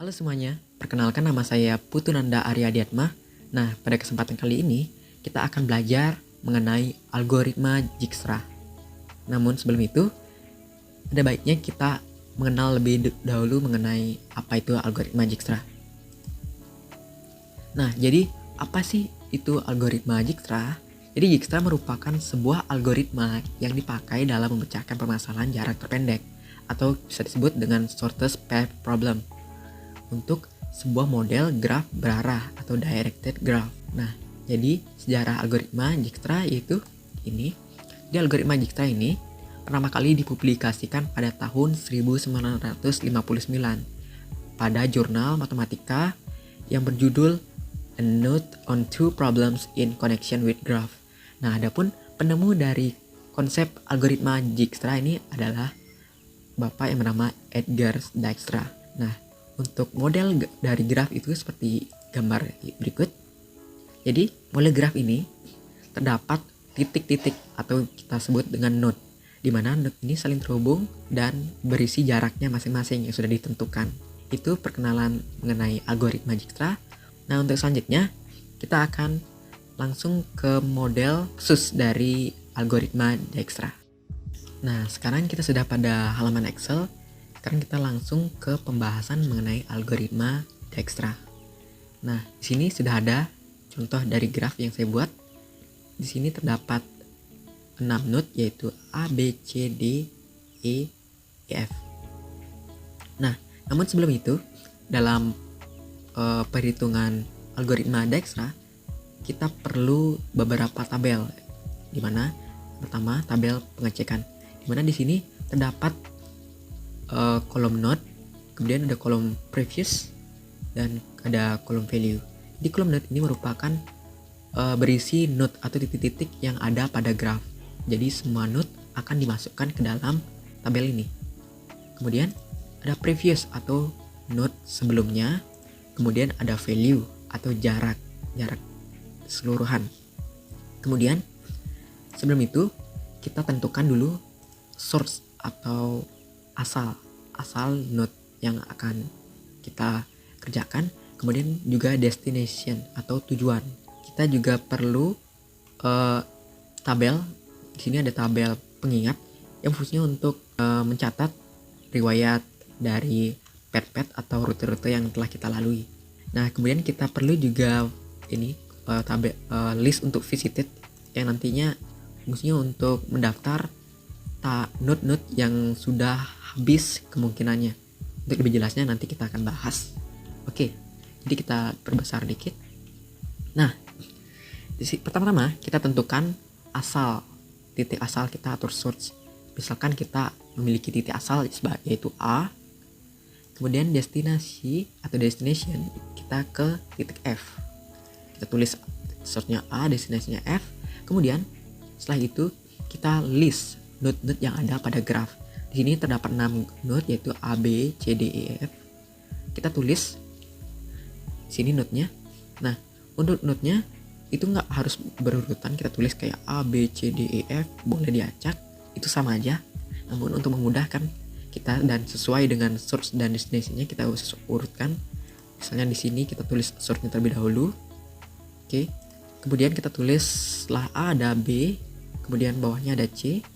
Halo semuanya, perkenalkan nama saya Putunanda Aryadiatma. Nah, pada kesempatan kali ini kita akan belajar mengenai algoritma Dijkstra. Namun sebelum itu, ada baiknya kita mengenal lebih dahulu mengenai apa itu algoritma Dijkstra. Nah, jadi apa sih itu algoritma Dijkstra? Jadi Dijkstra merupakan sebuah algoritma yang dipakai dalam memecahkan permasalahan jarak terpendek atau bisa disebut dengan shortest path problem untuk sebuah model graf berarah atau directed graph. Nah, jadi sejarah algoritma Dijkstra yaitu ini. Di algoritma Dijkstra ini pertama kali dipublikasikan pada tahun 1959 pada jurnal matematika yang berjudul A Note on Two Problems in Connection with Graph. Nah, adapun penemu dari konsep algoritma Dijkstra ini adalah bapak yang bernama Edgar Dijkstra. Nah, untuk model dari graf itu seperti gambar berikut. Jadi, model graf ini terdapat titik-titik atau kita sebut dengan node, di mana node ini saling terhubung dan berisi jaraknya masing-masing yang sudah ditentukan. Itu perkenalan mengenai algoritma Dijkstra. Nah, untuk selanjutnya kita akan langsung ke model khusus dari algoritma Dijkstra. Nah, sekarang kita sudah pada halaman Excel. Sekarang kita langsung ke pembahasan mengenai algoritma Dijkstra. Nah, di sini sudah ada contoh dari graf yang saya buat. Di sini terdapat 6 node yaitu A, B, C, D, E, F. Nah, namun sebelum itu dalam perhitungan algoritma Dijkstra kita perlu beberapa tabel. Di mana pertama tabel pengecekan. Di mana di sini terdapat kolom node, kemudian ada kolom previous dan ada kolom value. Di kolom node ini merupakan berisi node atau titik-titik yang ada pada graf. Jadi semua node akan dimasukkan ke dalam tabel ini. Kemudian ada previous atau node sebelumnya. Kemudian ada value atau jarak keseluruhan. Kemudian sebelum itu kita tentukan dulu source atau asal node yang akan kita kerjakan, kemudian juga destination atau tujuan. Kita juga perlu tabel. Di sini ada tabel pengingat yang fungsinya untuk mencatat riwayat dari path atau rute-rute yang telah kita lalui. Nah, kemudian kita perlu juga ini tabel list untuk visited yang nantinya fungsinya untuk mendaftar node-node yang sudah habis kemungkinannya. Untuk lebih jelasnya nanti kita akan bahas. Oke, jadi kita perbesar dikit. Nah, pertama-tama kita tentukan titik asal kita atur source. Misalkan kita memiliki titik asal yaitu A, kemudian destination kita ke titik F. Kita tulis source-nya A, destination-nya F. Kemudian setelah itu kita list node-node yang ada pada graf. Di sini terdapat 6 node yaitu A, B, C, D, E, F. Kita tulis di sini node-nya. Nah, untuk node-nya itu nggak harus berurutan, kita tulis kayak A, B, C, D, E, F, boleh diacak, itu sama aja. Namun untuk memudahkan kita dan sesuai dengan source dan destination-nya kita urutkan. Misalnya di sini kita tulis source-nya terlebih dahulu. Oke. Kemudian kita tulis setelah A ada B, kemudian bawahnya ada C,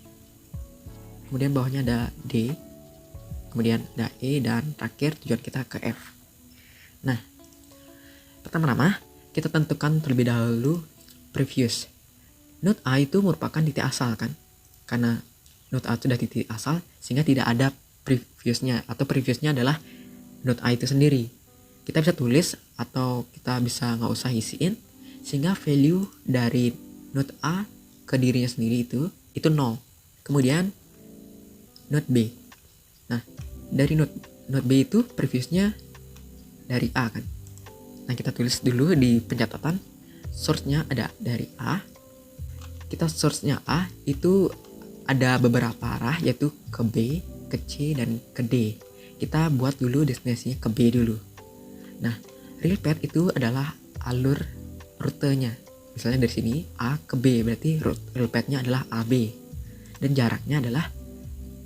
kemudian bawahnya ada D, kemudian ada E, dan terakhir tujuan kita ke F. Nah, pertama-tama kita tentukan terlebih dahulu previous. Node A itu merupakan titik asal kan? Karena node A itu sudah titik asal sehingga tidak ada previousnya, atau previousnya adalah node A itu sendiri. Kita bisa tulis atau kita bisa nggak usah isiin sehingga value dari node A ke dirinya sendiri itu 0. Kemudian node B. Nah, dari node B itu previousnya dari A kan. Nah, kita tulis dulu di pencatatan source-nya ada dari A. Kita source-nya A itu ada beberapa arah yaitu ke B, ke C, dan ke D. Kita buat dulu destinasinya ke B dulu. Nah, real path itu adalah alur rutenya. Misalnya dari sini A ke B, berarti real path-nya adalah AB. Dan jaraknya adalah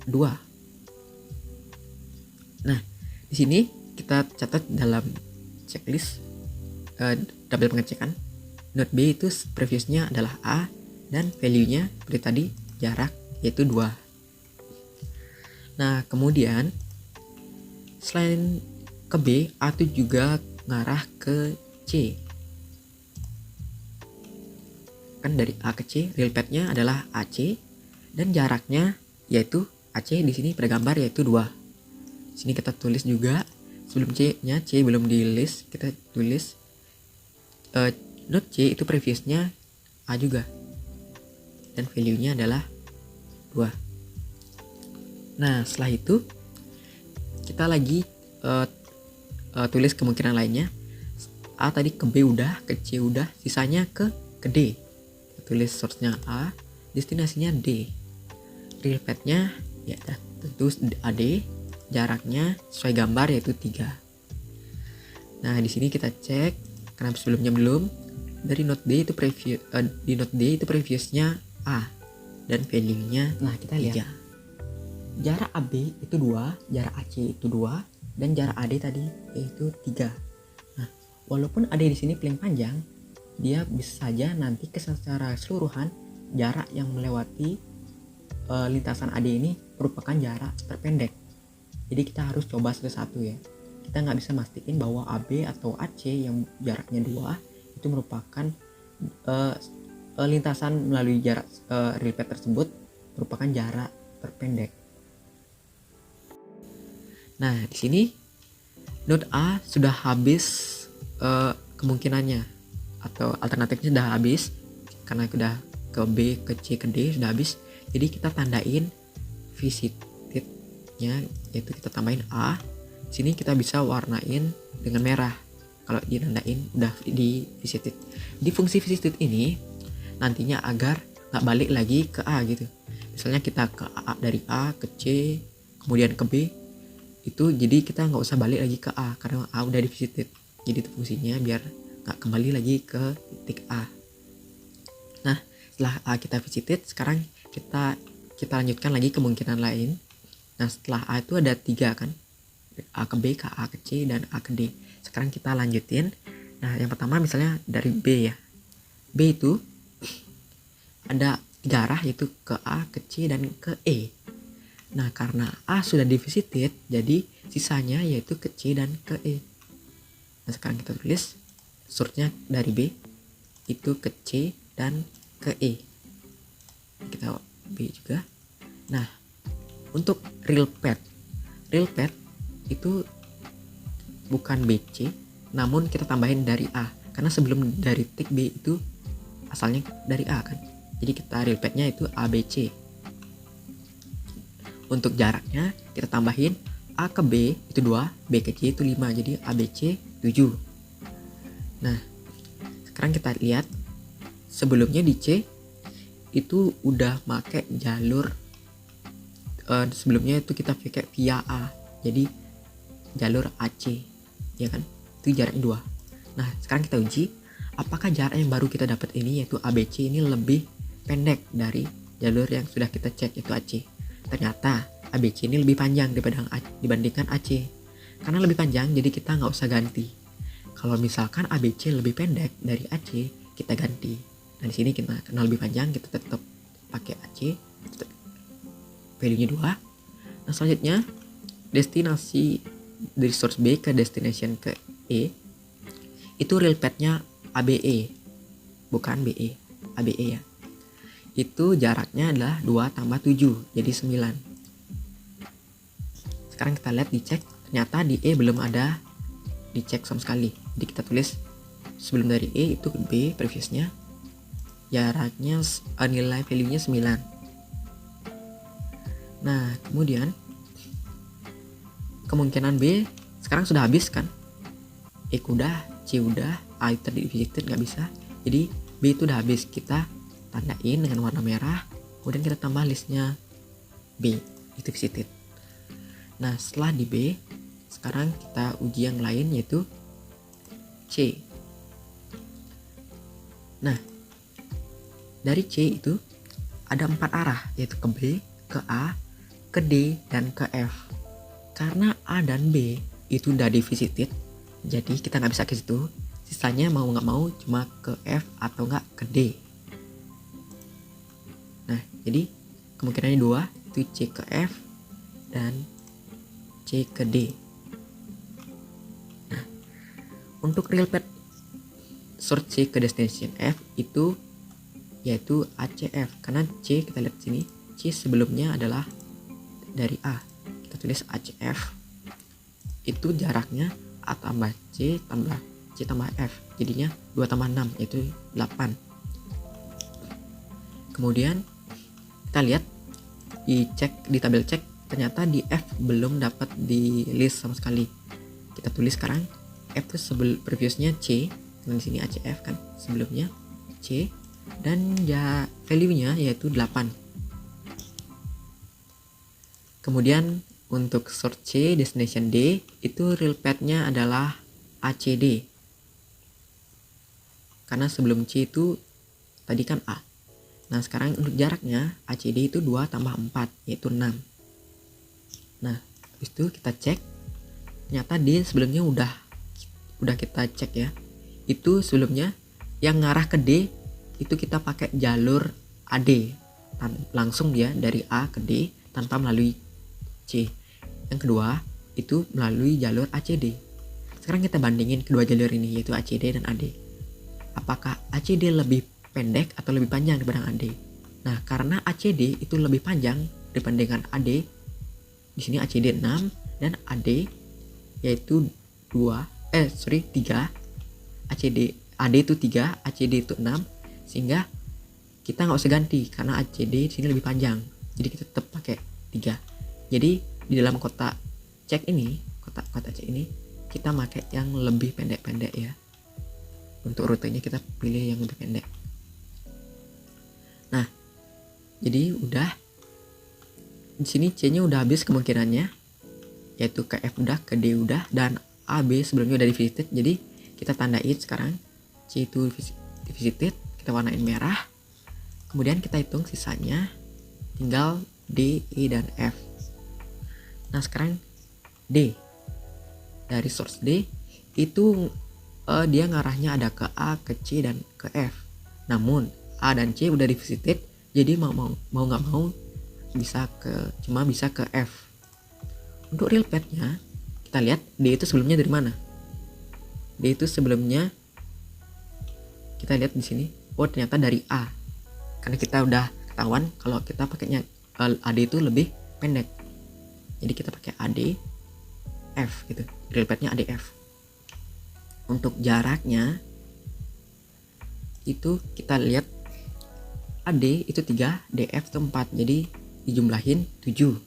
2. Nah, di sini kita catat dalam checklist double pengecekan. Node B itu previousnya adalah A dan value-nya seperti tadi jarak yaitu 2. Nah, kemudian selain ke B, A itu juga ngarah ke C. Kan dari A ke C, real path-nya adalah AC dan jaraknya yaitu AC di sini pada gambar yaitu 2. Sini kita tulis juga sebelum C-nya, C belum di list, kita tulis node C itu previously-nya A juga. Dan value-nya adalah 2. Nah, setelah itu kita lagi tulis kemungkinan lainnya. A tadi ke B udah, ke C udah, sisanya ke D. Kita tulis source-nya A, destinasinya D. Real path-nya ya tentu AD, jaraknya sesuai gambar yaitu 3. Nah, di sini kita cek karena sebelumnya belum. Dari node D itu di node D itu previous-nya A dan value-nya Nah, kita lihat 3. Jarak AB itu 2, jarak AC itu 2, dan jarak AD tadi yaitu 3. Nah, walaupun AD di sini paling panjang, dia bisa saja nanti secara keseluruhan jarak yang melewati lintasan AD ini merupakan jarak terpendek. Jadi kita harus coba satu-satu ya. Kita nggak bisa mastiin bahwa AB atau AC yang jaraknya 2 itu merupakan lintasan melalui jarak real path tersebut merupakan jarak terpendek. Nah, di sini node A sudah habis kemungkinannya atau alternatifnya sudah habis karena sudah ke B, ke C, ke D sudah habis. Jadi kita tandain visited-nya, yaitu kita tambahin A. Di sini kita bisa warnain dengan merah kalau ditandain udah di visited. Di fungsi visited ini nantinya agar nggak balik lagi ke A gitu. Misalnya kita ke A, dari A ke C kemudian ke B, itu jadi kita nggak usah balik lagi ke A karena A udah di visited. Jadi itu fungsinya biar nggak kembali lagi ke titik A. Nah, setelah A kita visited, sekarang kita lanjutkan lagi kemungkinan lain. Nah, setelah A itu ada 3 kan, A ke B, ke A ke C, dan A ke D. Sekarang kita lanjutin. Nah, yang pertama misalnya dari B ya, B itu ada 3 arah yaitu ke A, ke C, dan ke E. Nah, karena A sudah divisited, jadi sisanya yaitu ke C dan ke E. Nah, sekarang kita tulis source-nya dari B itu ke C dan ke E. Kita B juga. Nah, untuk real path itu bukan BC, namun kita tambahin dari A karena sebelum dari titik B itu asalnya dari A kan. Jadi kita real path-nya itu ABC. Untuk jaraknya kita tambahin A ke B itu 2, B ke C itu 5, jadi ABC 7. Nah, sekarang kita lihat sebelumnya di C itu udah pakai jalur sebelumnya itu kita pakai via A, jadi jalur AC ya kan, itu jaraknya 2. Nah, sekarang kita uji apakah jarak yang baru kita dapat ini yaitu ABC ini lebih pendek dari jalur yang sudah kita cek yaitu AC. Ternyata ABC ini lebih panjang dibandingkan AC. Karena lebih panjang jadi kita nggak usah ganti. Kalau misalkan ABC lebih pendek dari AC, kita ganti. Nah, di sini kita karena lebih panjang kita tetap pakai AC, value-nya 2. Nah, selanjutnya destinasi dari source B ke destination ke E itu real path-nya ABE, bukan BE, ABE ya. Itu jaraknya adalah 2 tambah 7, jadi 9. Sekarang kita lihat dicek, ternyata di E belum ada dicek sama sekali. Jadi kita tulis sebelum dari E itu B previousnya, jaraknya nilai value-nya 9. Nah, kemudian kemungkinan B sekarang sudah habis kan, E udah, C udah, A tadi visited nggak bisa, jadi B itu udah habis. Kita tandain dengan warna merah, kemudian kita tambah listnya B itu visited. Nah, setelah di B sekarang kita uji yang lain yaitu C. Nah, dari C itu ada 4 arah yaitu ke B, ke A, ke D, dan ke F. Karena A dan B itu udah divisited, jadi kita nggak bisa ke situ. Sisanya mau nggak mau cuma ke F atau nggak ke D. Nah, jadi kemungkinannya dua, itu C ke F dan C ke D. Nah, untuk real path sort C ke destination F itu yaitu ACF, karena C kita lihat sini, C sebelumnya adalah dari A, kita tulis ACF, itu jaraknya A tambah C tambah C tambah F, jadinya 2 tambah 6 yaitu 8. Kemudian kita lihat di tabel cek, ternyata di F belum dapat di list sama sekali. Kita tulis sekarang F itu previousnya C, dan di sini ACF kan sebelumnya C, dan ya value-nya yaitu 8. Kemudian untuk sort C destination D itu real path-nya adalah ACD, karena sebelum C itu tadi kan A. Nah, sekarang untuk jaraknya ACD itu 2 tambah 4 yaitu 6. Nah, habis itu kita cek, ternyata D sebelumnya udah kita cek ya. Itu sebelumnya yang ngarah ke D itu kita pakai jalur AD, langsung dia dari A ke D tanpa melalui C. Yang kedua itu melalui jalur ACD. Sekarang kita bandingin kedua jalur ini, yaitu ACD dan AD. Apakah ACD lebih pendek atau lebih panjang dibanding AD? Nah, karena ACD itu lebih panjang dibandingkan AD, di sini ACD 6 dan AD yaitu 3. AD itu 3, ACD itu 6, sehingga kita nggak usah ganti karena ACD di sini lebih panjang. Jadi kita tetap pakai 3. Jadi di dalam kotak cek ini, kotak cek ini kita pakai yang lebih pendek-pendek ya. Untuk rutenya kita pilih yang lebih pendek. Nah, jadi udah di sini C-nya udah habis kemungkinannya, yaitu ke F udah, ke D udah, dan AB sebelumnya udah divisited. Jadi kita tandain sekarang C itu divisited, kita warnain merah. Kemudian kita hitung sisanya, tinggal D, E, dan F. Nah, sekarang D, dari source D itu dia ngarahnya ada ke A, ke C, dan ke F. Namun A dan C udah divisited, jadi mau nggak mau cuma bisa ke F. Untuk real path-nya kita lihat D itu sebelumnya dari mana. D itu sebelumnya kita lihat di sini, ternyata dari A, karena kita udah ketahuan kalau kita pakainya AD itu lebih pendek, jadi kita pakai AD F gitu, real path-nya ADF. Untuk jaraknya itu kita lihat AD itu 3, DF itu 4, jadi dijumlahin 7.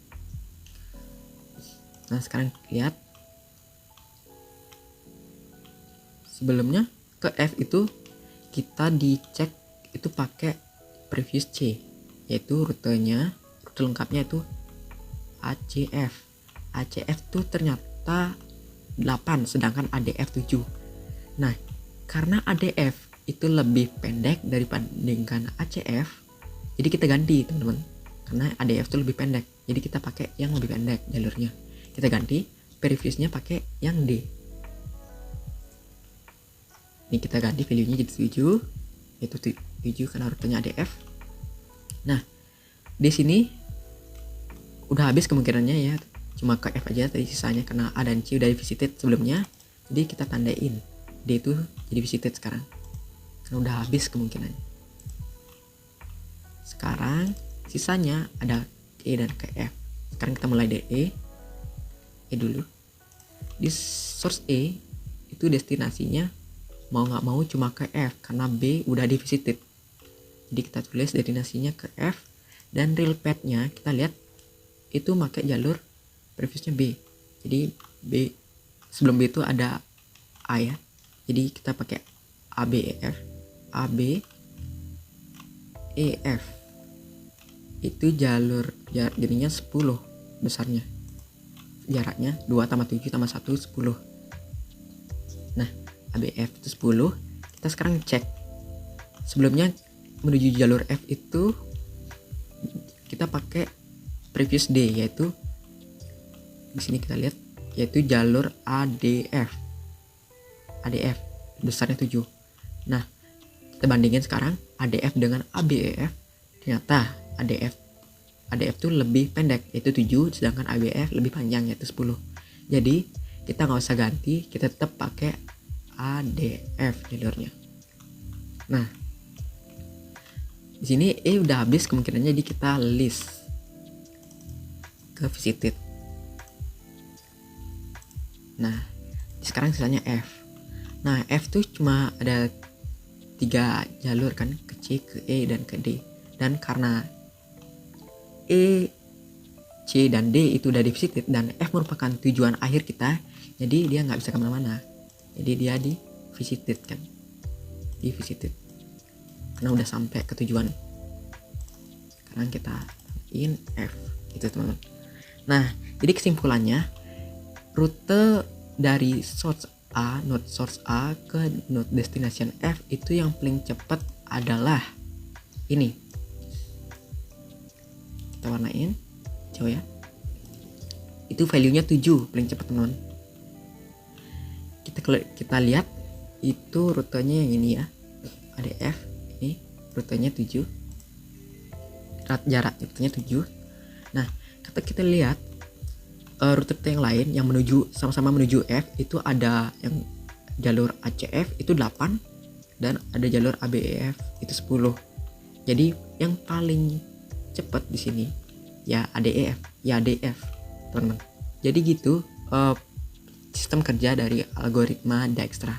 Nah, sekarang lihat sebelumnya ke F itu kita dicek itu pakai previous C, yaitu rute lengkapnya itu ACF. ACF itu ternyata 8, sedangkan ADF 7. Nah, karena ADF itu lebih pendek dibandingkan ACF, jadi kita ganti teman-teman, karena ADF itu lebih pendek, jadi kita pakai yang lebih pendek jalurnya. Kita ganti, previousnya pakai yang D. Ini kita ganti value-nya jadi 7, yaitu 7 karena rutenya ADF. Nah, di sini udah habis kemungkinannya ya, cuma ke F aja tadi sisanya, karena A dan C udah divisited sebelumnya, jadi kita tandain D itu jadi visited sekarang, karena udah habis kemungkinannya. Sekarang sisanya ada E dan ke F. Sekarang kita mulai dari E dulu. Di source E itu destinasinya mau nggak mau cuma ke F, karena B udah divisited. Jadi kita tulis destinasinya ke F, dan real path-nya kita lihat itu pakai jalur previously B. Jadi B sebelum B itu ada A ya. Jadi kita pakai ABEF. ABEF itu jadinya 10 besarnya. Jaraknya 2 tambah 7 tambah 1 10. Nah, ABF itu 10. Kita sekarang cek. Sebelumnya menuju jalur F itu kita pakai previous D, yaitu di sini kita lihat yaitu jalur ADF besarnya 7. Nah, kita bandingin sekarang ADF dengan ABEF. Ternyata ADF itu lebih pendek yaitu 7, sedangkan ABF lebih panjang yaitu 10. Jadi kita nggak usah ganti, kita tetap pakai ADF jalurnya. Nah, di sini udah habis kemungkinannya, jadi kita list ke visited. Nah, sekarang sisanya F. Nah, F tuh cuma ada 3 jalur kan, ke C, ke E, dan ke D. Dan karena E, C, dan D itu udah di visited dan F merupakan tujuan akhir kita, jadi dia nggak bisa kemana-mana. Jadi dia di visited kan, di visited karena udah sampai ke tujuan. Sekarang kita in F gitu teman-teman. Nah, jadi kesimpulannya, rute dari node source A ke node destination F itu yang paling cepat adalah ini. Kita warnain hijau ya. Itu value-nya 7 paling cepat teman-teman. Kita lihat itu rutenya yang ini ya. ADF ini rutenya 7. Jaraknya rutenya 7. Nah, kita lihat rute yang lain yang sama-sama menuju F itu ada yang jalur ACF itu 8 dan ada jalur ABEF itu 10. Jadi yang paling cepat di sini ya ADF, teman-teman. Jadi gitu sistem kerja dari algoritma Dijkstra.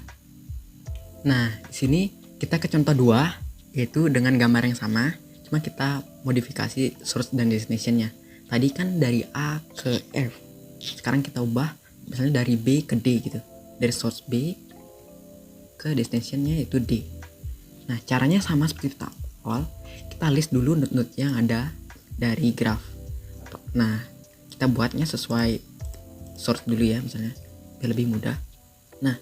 Nah, di sini kita ke contoh 2 yaitu dengan gambar yang sama, cuma kita modifikasi source dan destination-nya. Tadi kan dari A ke F. Sekarang kita ubah misalnya dari B ke D gitu. Dari source B ke destination-nya yaitu D. Nah, caranya sama seperti awal. Kita list dulu node-node yang ada dari graph. Nah, kita buatnya sesuai source dulu ya misalnya, biar lebih mudah. Nah,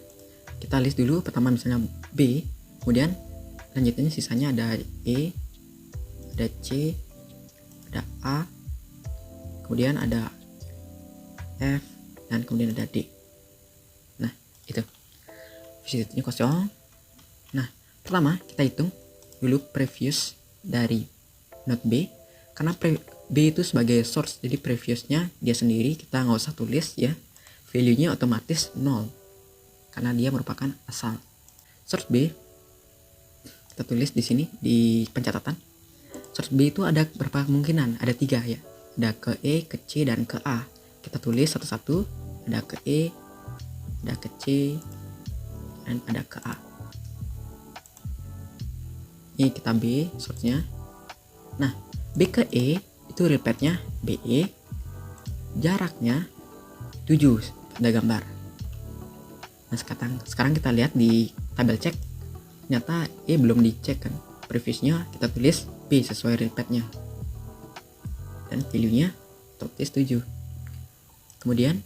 kita list dulu pertama misalnya B, kemudian lanjutannya sisanya ada E, ada C, ada A, kemudian ada F, dan kemudian ada D. Nah, itu visitnya kosong. Nah, pertama kita hitung dulu previous dari node B, karena B itu sebagai source, jadi previousnya dia sendiri, kita nggak usah tulis ya, value-nya otomatis 0 karena dia merupakan asal. Source B kita tulis di sini di pencatatan. Source B itu ada berapa kemungkinan? Ada 3 ya, ada ke E, ke C, dan ke A. Kita tulis satu-satu, ada ke E, ada ke C, dan ada ke A. Ini kita B source-nya. Nah, B ke E itu repeatnya BE, jaraknya 7, ada gambar. Nah, sekarang kita lihat di tabel cek, ternyata E belum dicek kan, previousnya kita tulis B sesuai repeatnya dan value-nya tulis 7. Kemudian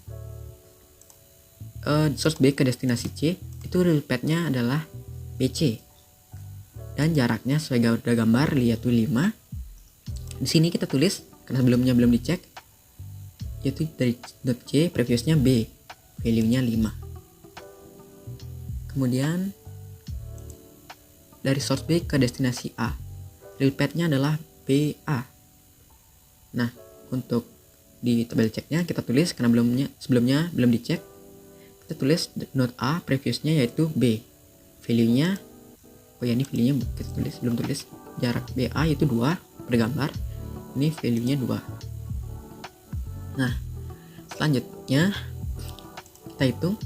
source B ke destinasi C itu repeatnya adalah BC dan jaraknya sesuai gambar yaitu 5. Di sini kita tulis karena sebelumnya belum dicek, yaitu dari node C previousnya B, value-nya 5. Kemudian dari source B ke destinasi A, repeatnya adalah BA. Nah, untuk di tabel ceknya kita tulis karena sebelumnya belum dicek, kita tulis node A previousnya yaitu B, value-nya ini value-nya kita tulis, belum tulis, jarak BA yaitu 2 bergambar, ini value-nya 2. Nah, selanjutnya kita hitung,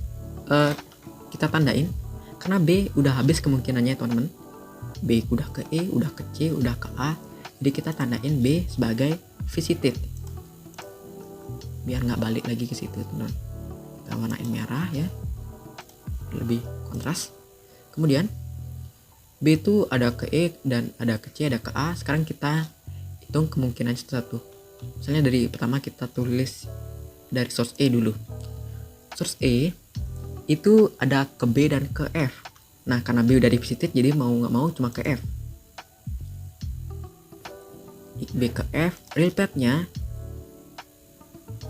kita tandain karena B udah habis kemungkinannya teman-teman. B udah ke E, udah ke C, udah ke A, jadi kita tandain B sebagai visited biar nggak balik lagi ke situ teman-teman. Kita warnain merah ya, lebih kontras. Kemudian B itu ada ke E dan ada ke C, ada ke A. Sekarang kita hitung kemungkinan satu-satu. Misalnya dari pertama kita tulis dari source E dulu. Source E itu ada ke B dan ke F. Nah, karena B udah di visited, jadi mau nggak mau cuma ke F. B ke F, real path-nya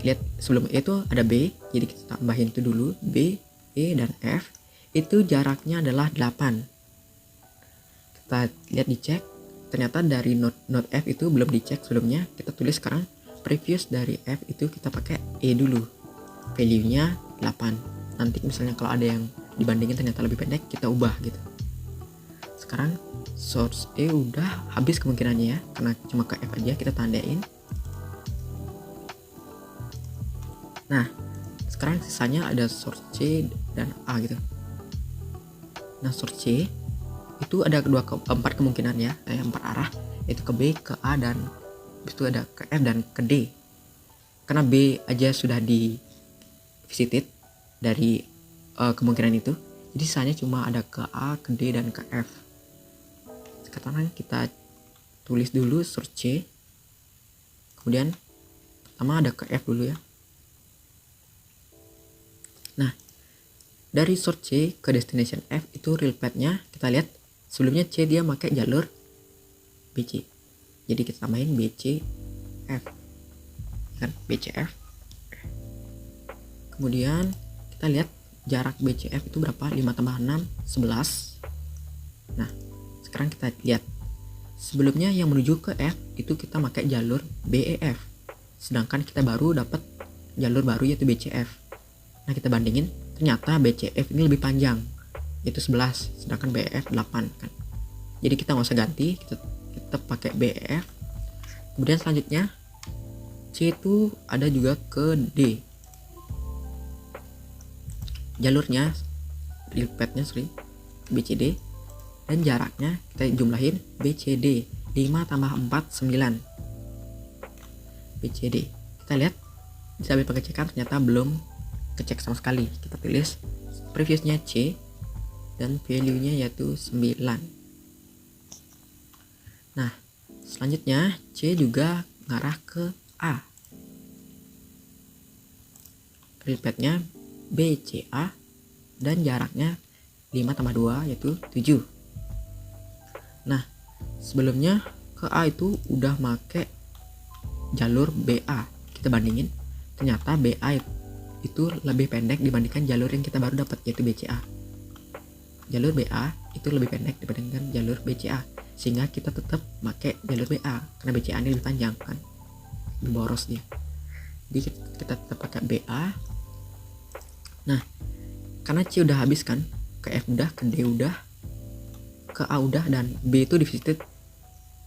lihat sebelum E itu ada B, Jadi kita tambahin itu dulu, B, E, dan F. Itu jaraknya adalah 8. Kita lihat dicek, ternyata dari not F itu belum dicek sebelumnya. Kita tulis sekarang previous dari F itu kita pakai E dulu, value-nya 8. Nanti misalnya kalau ada yang dibandingin ternyata lebih pendek, kita ubah gitu. Sekarang source E udah habis kemungkinannya ya, karena cuma ke F aja, kita tandain. Nah, sekarang sisanya ada source C dan A gitu. Nah, source C itu ada empat kemungkinan ya, 4 arah, yaitu ke B, ke A, dan habis itu ada ke F dan ke D. Karena B aja sudah di visited dari kemungkinan itu, jadi sisanya cuma ada ke A, ke D, dan ke F. Sekarang kita tulis dulu source C, kemudian pertama ada ke F dulu ya. Nah, dari source C ke destination F itu real path-nya kita lihat sebelumnya C dia pakai jalur BC. Jadi kita tambahin BCF. Kan BCF. Kemudian kita lihat jarak BCF itu berapa? 5 tambah 6 11. Nah, sekarang kita lihat sebelumnya yang menuju ke F itu kita pakai jalur BEF. Sedangkan kita baru dapat jalur baru yaitu BCF. Nah, kita bandingin, ternyata BCF ini lebih panjang, yaitu 11, sedangkan BF 8 kan. Jadi kita nggak usah ganti, kita pakai BF. Kemudian selanjutnya C itu ada juga ke D. Jalurnya real path-nya BCD, dan jaraknya kita jumlahin BCD, 5 tambah 4 9. BCD. Kita lihat sambil pengecekan ternyata belum kecek sama sekali. Kita tulis previousnya C dan value-nya yaitu 9. Nah, selanjutnya C juga ngarah ke A. Real path-nya BCA dan jaraknya 5 tambah 2 yaitu 7. Nah, sebelumnya ke A itu udah make jalur BA. Kita bandingin, ternyata BA itu lebih pendek dibandingkan jalur yang kita baru dapat yaitu BCA. Jalur BA itu lebih pendek dibandingkan jalur BCA, sehingga kita tetap pakai jalur BA karena BCA ini lebih panjang kan, lebih boros dia. Jadi kita tetap pakai BA. Nah, karena C udah habis kan, ke F udah, ke D udah, ke A udah, dan B itu di visited.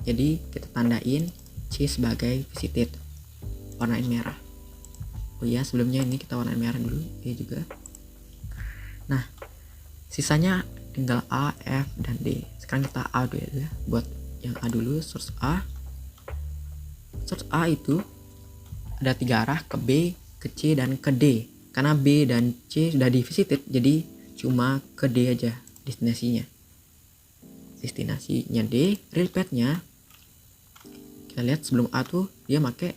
Jadi kita tandain C sebagai visited, warnain merah. Oh iya, sebelumnya ini kita warnain merah dulu, E juga. Nah, sisanya tinggal A, F, dan D. Sekarang kita A dulu ya, buat yang A dulu, source A. Source A itu ada 3 arah, ke B, ke C, dan ke D. Karena B dan C sudah di visited, jadi cuma ke D aja destinasinya. Destinasinya D, real path-nya kita lihat sebelum A tuh dia pakai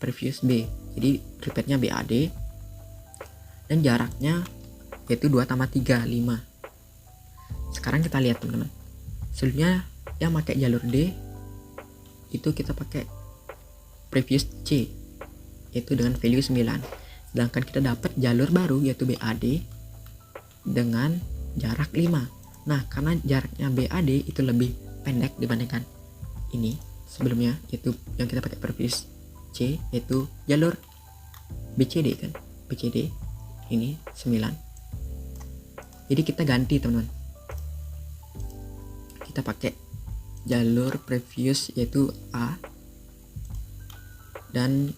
previous B. Jadi real path-nya BAD dan jaraknya yaitu 2 tambah 3 5. Sekarang kita lihat teman-teman, sebelumnya yang pakai jalur D itu kita pakai previous C yaitu dengan value 9, sedangkan kita dapat jalur baru yaitu BAD dengan jarak 5. Nah, karena jaraknya BAD itu lebih pendek dibandingkan ini sebelumnya, yaitu yang kita pakai previous C yaitu jalur BCD kan, BCD ini 9. Jadi kita ganti teman-teman, kita pakai jalur previous yaitu A dan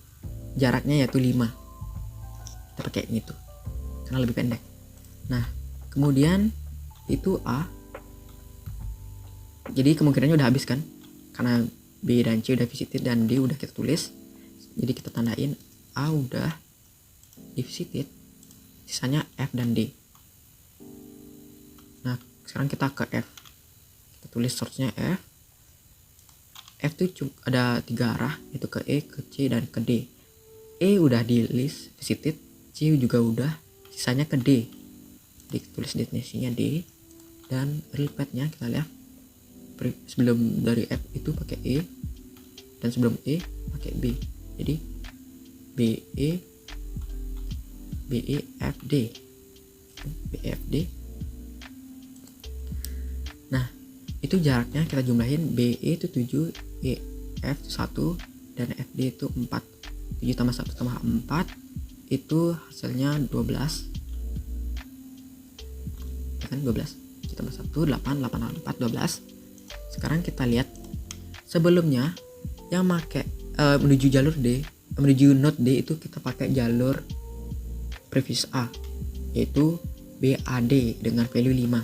jaraknya yaitu 5. Kita pakai ini tuh karena lebih pendek. Nah, kemudian itu A, jadi kemungkinannya udah habis kan, karena B dan C udah visited dan D udah kita tulis. Jadi kita tandain A udah di visited, sisanya F dan D. Nah, sekarang kita ke F, kita tulis source-nya F. F itu ada 3 arah, yaitu ke E, ke C, dan ke D. E udah di list visited, C juga udah, sisanya ke D. Ditulis destinasinya D, dan real path-nya kita lihat sebelum dari F itu pakai E dan sebelum E pakai B. Jadi BE BEFD. Nah, itu jaraknya kita jumlahin. BE itu 7, EF itu 1, dan FD itu 4. 7 tambah 1 tambah 4 itu hasilnya 12. Ya kan, 12. 7 tambah 1, 8, 8 tambah 4, 12. Sekarang kita lihat sebelumnya yang pakai menuju jalur D, menuju node D itu kita pakai jalur previous A, yaitu BAD dengan value 5.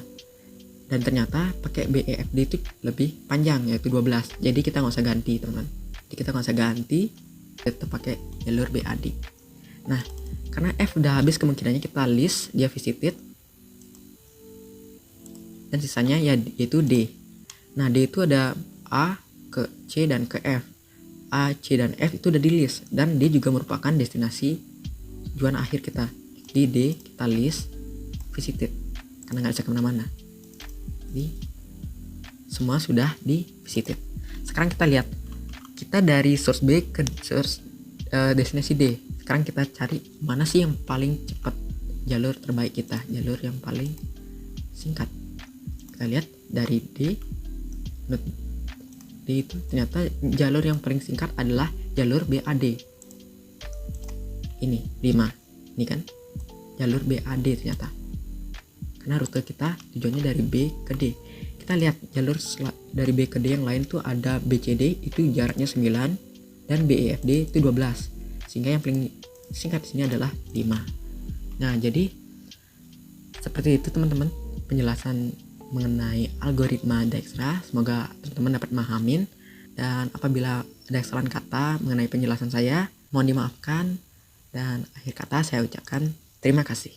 Dan ternyata pakai BEFD itu lebih panjang, yaitu 12. Jadi kita nggak usah ganti, teman-teman. Jadi kita nggak usah ganti, tetap pakai jalur BAD. Nah, karena F udah habis, kemungkinannya kita list dia visited, dan sisanya yaitu D. Nah, D itu ada A ke C dan ke F. A, C, dan F itu udah di list, dan D juga merupakan destinasi tujuan akhir kita. Di D kita list visited karena nggak bisa kemana-mana. Jadi semua sudah di visited. Sekarang kita lihat, kita dari source B ke source destinasi D. Sekarang kita cari mana sih yang paling cepat, jalur terbaik kita, jalur yang paling singkat. Kita lihat dari D itu ternyata jalur yang paling singkat adalah jalur BAD. Ini 5. Ini kan jalur BAD ternyata. Karena rute kita tujuannya dari B ke D. Kita lihat jalur dari B ke D yang lain tuh ada BCD, itu jaraknya 9, dan BEFD itu 12. Sehingga yang paling singkat di sini adalah 5. Nah, jadi seperti itu teman-teman penjelasan mengenai algoritma Dijkstra. Semoga teman-teman dapat memahamin, dan apabila ada kesalahan kata mengenai penjelasan saya, mohon dimaafkan, dan akhir kata saya ucapkan terima kasih.